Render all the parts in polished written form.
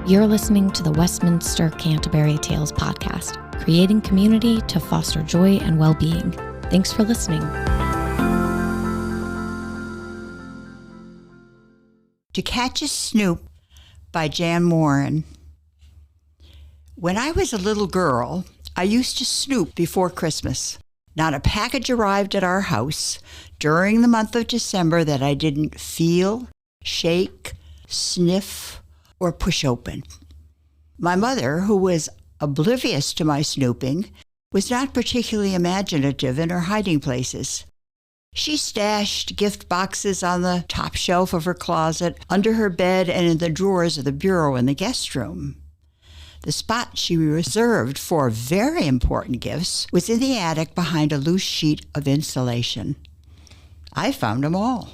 You're listening to the Westminster Canterbury Tales podcast, creating community to foster joy and well-being. Thanks for listening. To Catch a Snoop by Jan Warren. When I was a little girl, I used to snoop before Christmas. Not a package arrived at our house during the month of December that I didn't feel, shake, sniff, or push open. My mother, who was oblivious to my snooping, was not particularly imaginative in her hiding places. She stashed gift boxes on the top shelf of her closet, under her bed, and in the drawers of the bureau in the guest room. The spot she reserved for very important gifts was in the attic behind a loose sheet of insulation. I found them all.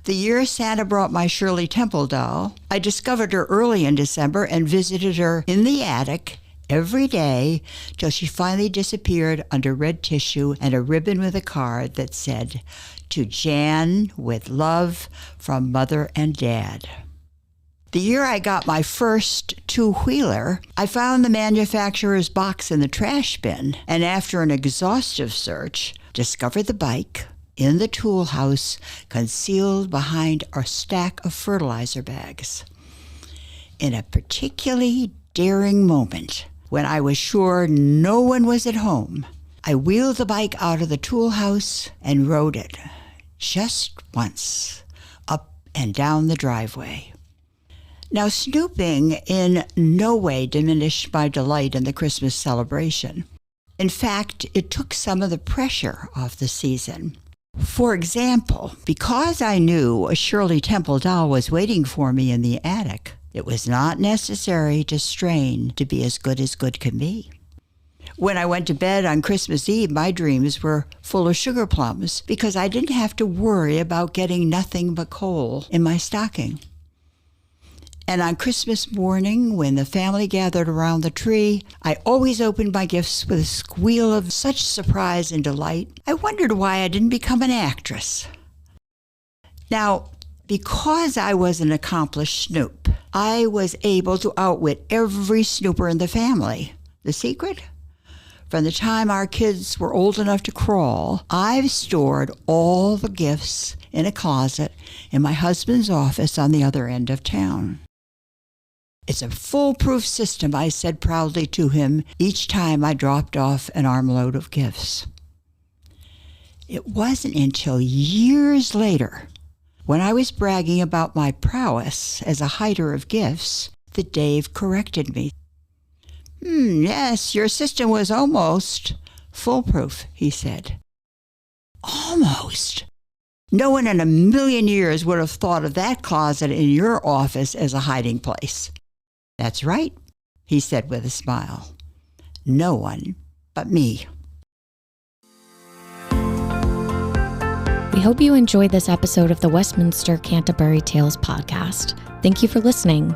The year Santa brought my Shirley Temple doll, I discovered her early in December and visited her in the attic every day till she finally disappeared under red tissue and a ribbon with a card that said, "To Jan, with love, from Mother and Dad." The year I got my first two-wheeler, I found the manufacturer's box in the trash bin, and after an exhaustive search, discovered the bike in the tool house, concealed behind a stack of fertilizer bags. In a particularly daring moment, when I was sure no one was at home, I wheeled the bike out of the tool house and rode it, just once, up and down the driveway. Now, snooping in no way diminished my delight in the Christmas celebration. In fact, it took some of the pressure off the season. For example, because I knew a Shirley Temple doll was waiting for me in the attic, it was not necessary to strain to be as good can be. When I went to bed on Christmas Eve, my dreams were full of sugar plums because I didn't have to worry about getting nothing but coal in my stocking. And on Christmas morning, when the family gathered around the tree, I always opened my gifts with a squeal of such surprise and delight. I wondered why I didn't become an actress. Now, because I was an accomplished snoop, I was able to outwit every snooper in the family. The secret? From the time our kids were old enough to crawl, I've stored all the gifts in a closet in my husband's office on the other end of town. "It's a foolproof system," I said proudly to him each time I dropped off an armload of gifts. It wasn't until years later, when I was bragging about my prowess as a hider of gifts, that Dave corrected me. Yes, your system was almost foolproof," he said. Almost. No one in a million years would have thought of that closet in your office as a hiding place. "That's right," he said with a smile. "No one but me." We hope you enjoyed this episode of the Westminster Canterbury Tales podcast. Thank you for listening.